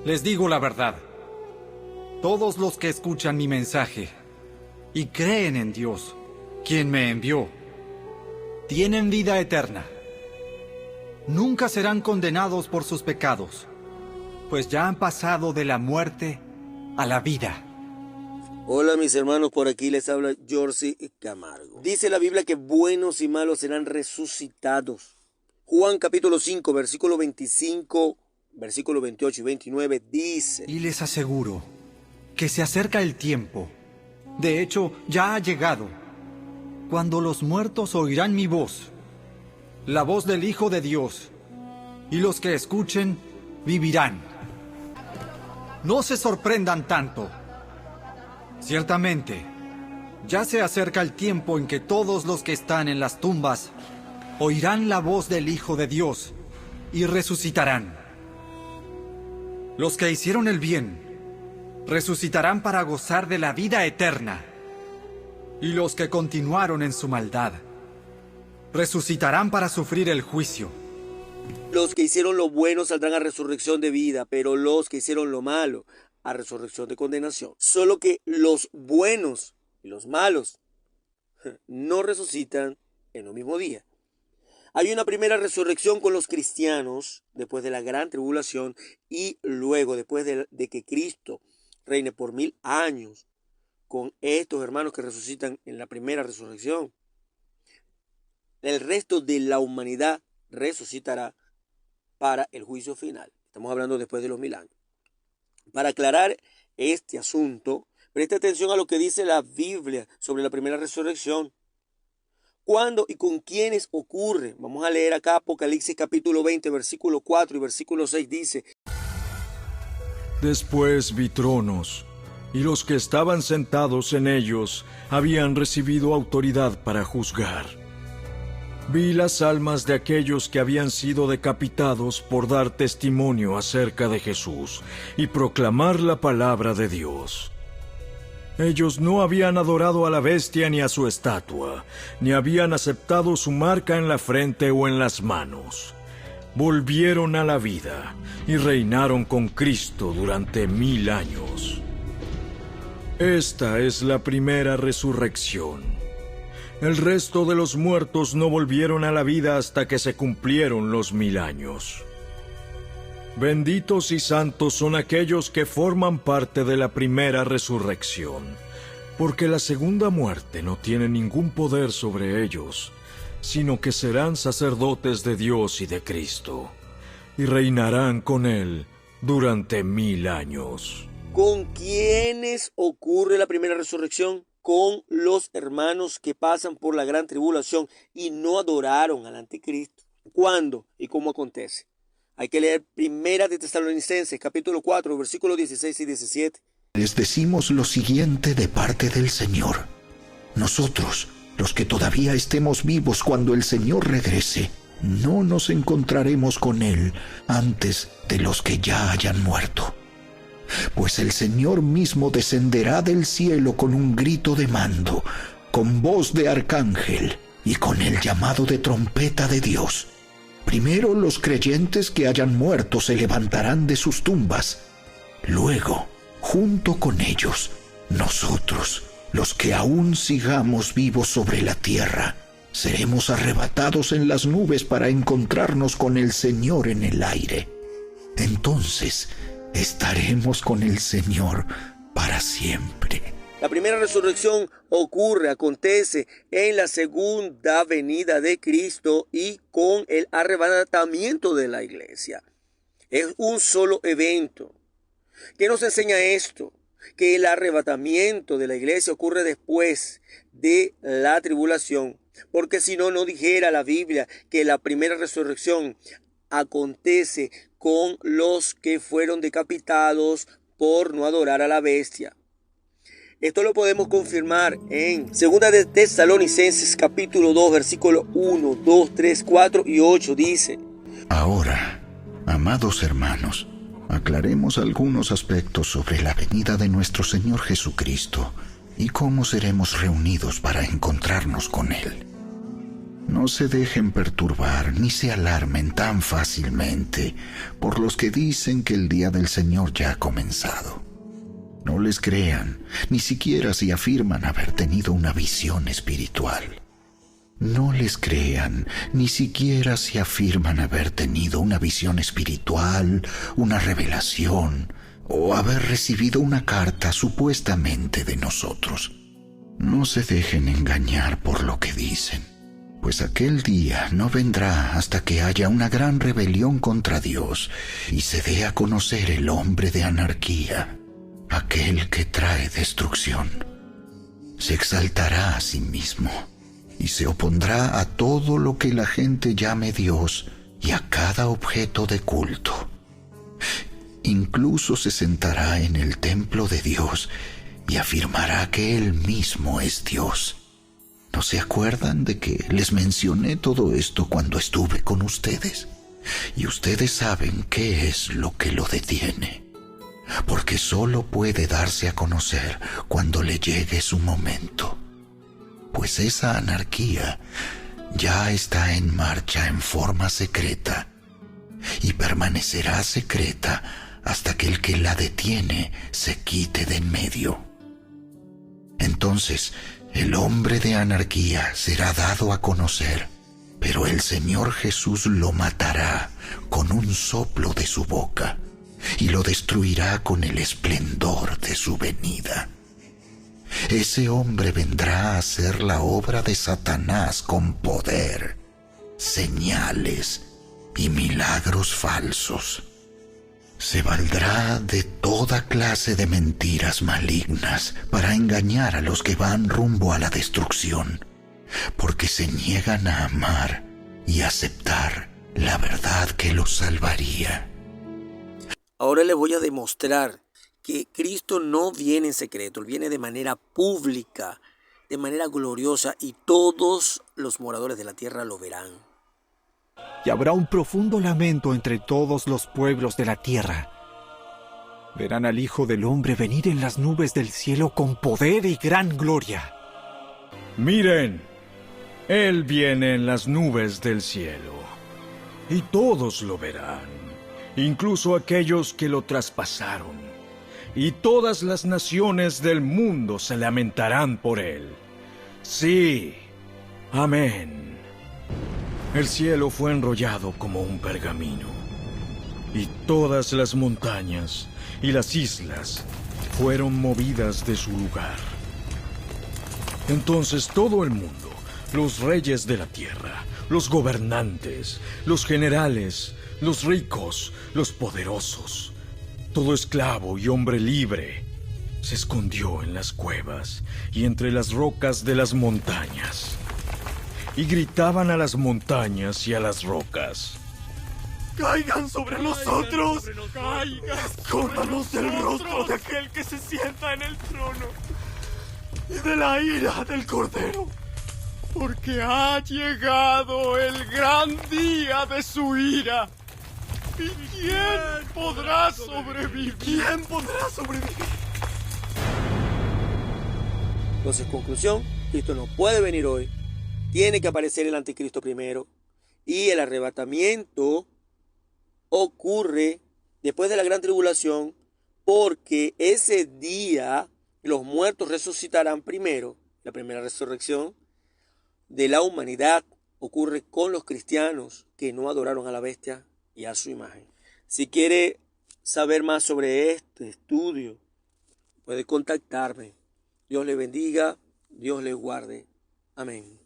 Les digo la verdad. Todos los que escuchan mi mensaje y creen en Dios, quien me envió, tienen vida eterna. Nunca serán condenados por sus pecados, pues ya han pasado de la muerte a la vida. Hola mis hermanos, por aquí les habla Jorsi Camargo. Dice la Biblia que buenos y malos serán resucitados. Juan capítulo 5, versículo 25, versículo 28 y 29 dice: Y les aseguro que se acerca el tiempo, de hecho ya ha llegado, cuando los muertos oirán mi voz, la voz del Hijo de Dios, y los que escuchen vivirán. No se sorprendan tanto. Ciertamente, ya se acerca el tiempo en que todos los que están en las tumbas oirán la voz del Hijo de Dios y resucitarán. Los que hicieron el bien resucitarán para gozar de la vida eterna, y los que continuaron en su maldad resucitarán para sufrir el juicio. Los que hicieron lo bueno saldrán a resurrección de vida, pero los que hicieron lo malo a resurrección de condenación. Solo que los buenos y los malos no resucitan en un mismo día. Hay una primera resurrección con los cristianos después de la gran tribulación y luego después de que Cristo reine por 1000 años con estos hermanos que resucitan en la primera resurrección. El resto de la humanidad resucitará para el juicio final. Estamos hablando después de los 1000 años. Para aclarar este asunto, preste atención a lo que dice la Biblia sobre la primera resurrección. ¿Cuándo y con quiénes ocurre? Vamos a leer acá Apocalipsis capítulo 20, versículo 4 y versículo 6 dice: Después vi tronos, y los que estaban sentados en ellos habían recibido autoridad para juzgar. Vi las almas de aquellos que habían sido decapitados por dar testimonio acerca de Jesús y proclamar la palabra de Dios. Ellos no habían adorado a la bestia ni a su estatua, ni habían aceptado su marca en la frente o en las manos. Volvieron a la vida y reinaron con Cristo durante 1000 años. Esta es la primera resurrección. El resto de los muertos no volvieron a la vida hasta que se cumplieron los 1000 años. Benditos y santos son aquellos que forman parte de la primera resurrección, porque la segunda muerte no tiene ningún poder sobre ellos, sino que serán sacerdotes de Dios y de Cristo, y reinarán con Él durante 1000 años. ¿Con quiénes ocurre la primera resurrección? Con los hermanos que pasan por la gran tribulación y no adoraron al anticristo. ¿Cuándo y cómo acontece? Hay que leer Primera de Tesalonicenses, capítulo 4, versículos 16 y 17. Les decimos lo siguiente de parte del Señor. Nosotros, los que todavía estemos vivos cuando el Señor regrese, no nos encontraremos con Él antes de los que ya hayan muerto. Pues el Señor mismo descenderá del cielo con un grito de mando, con voz de arcángel y con el llamado de trompeta de Dios. Primero los creyentes que hayan muerto se levantarán de sus tumbas. Luego, junto con ellos, nosotros, los que aún sigamos vivos sobre la tierra, seremos arrebatados en las nubes para encontrarnos con el Señor en el aire. Entonces, estaremos con el Señor para siempre. La primera resurrección acontece en la segunda venida de Cristo y con el arrebatamiento de la iglesia. Es un solo evento. ¿Qué nos enseña esto? Que el arrebatamiento de la iglesia ocurre después de la tribulación. Porque si no, no dijera la Biblia que la primera resurrección acontece con los que fueron decapitados por no adorar a la bestia. Esto lo podemos confirmar en 2 de Tesalonicenses capítulo 2 versículo 1, 2, 3, 4 y 8 dice: Ahora, amados hermanos, aclaremos algunos aspectos sobre la venida de nuestro Señor Jesucristo y cómo seremos reunidos para encontrarnos con Él. No se dejen perturbar ni se alarmen tan fácilmente por los que dicen que el día del Señor ya ha comenzado. No les crean, ni siquiera si afirman haber tenido una visión espiritual. No les crean, ni siquiera si afirman haber tenido una visión espiritual, una revelación, o haber recibido una carta supuestamente de nosotros. No se dejen engañar por lo que dicen, pues aquel día no vendrá hasta que haya una gran rebelión contra Dios y se dé a conocer el hombre de anarquía, aquel que trae destrucción. Se exaltará a sí mismo y se opondrá a todo lo que la gente llame Dios y a cada objeto de culto. Incluso se sentará en el templo de Dios y afirmará que Él mismo es Dios. ¿No se acuerdan de que les mencioné todo esto cuando estuve con ustedes? Y ustedes saben qué es lo que lo detiene, porque solo puede darse a conocer cuando le llegue su momento. Pues esa anarquía ya está en marcha en forma secreta y permanecerá secreta hasta que el que la detiene se quite de en medio. Entonces, el hombre de anarquía será dado a conocer, pero el Señor Jesús lo matará con un soplo de su boca y lo destruirá con el esplendor de su venida. Ese hombre vendrá a hacer la obra de Satanás con poder, señales y milagros falsos. Se valdrá de toda clase de mentiras malignas para engañar a los que van rumbo a la destrucción, porque se niegan a amar y aceptar la verdad que los salvaría. Ahora les voy a demostrar que Cristo no viene en secreto, Él viene de manera pública, de manera gloriosa, y todos los moradores de la tierra lo verán. Y habrá un profundo lamento entre todos los pueblos de la tierra. Verán al Hijo del Hombre venir en las nubes del cielo con poder y gran gloria. Miren, Él viene en las nubes del cielo, y todos lo verán, incluso aquellos que lo traspasaron, y todas las naciones del mundo se lamentarán por Él. Sí, amén. El cielo fue enrollado como un pergamino, y todas las montañas y las islas fueron movidas de su lugar. Entonces todo el mundo, los reyes de la tierra, los gobernantes, los generales, los ricos, los poderosos, todo esclavo y hombre libre, se escondió en las cuevas y entre las rocas de las montañas. Y gritaban a las montañas y a las rocas: ¡Caigan sobre nosotros! ¡Caigan! ¡Escóndanos del rostro de aquel que se sienta en el trono y de la ira del Cordero! Porque ha llegado el gran día de su ira. ¿Y quién podrá sobrevivir? ¿Quién podrá sobrevivir? Entonces, conclusión, Cristo no puede venir hoy. Tiene que aparecer el anticristo primero. Y el arrebatamiento ocurre después de la gran tribulación, porque ese día los muertos resucitarán primero. La primera resurrección de la humanidad ocurre con los cristianos que no adoraron a la bestia y a su imagen. Si quiere saber más sobre este estudio, puede contactarme. Dios le bendiga, Dios le guarde. Amén.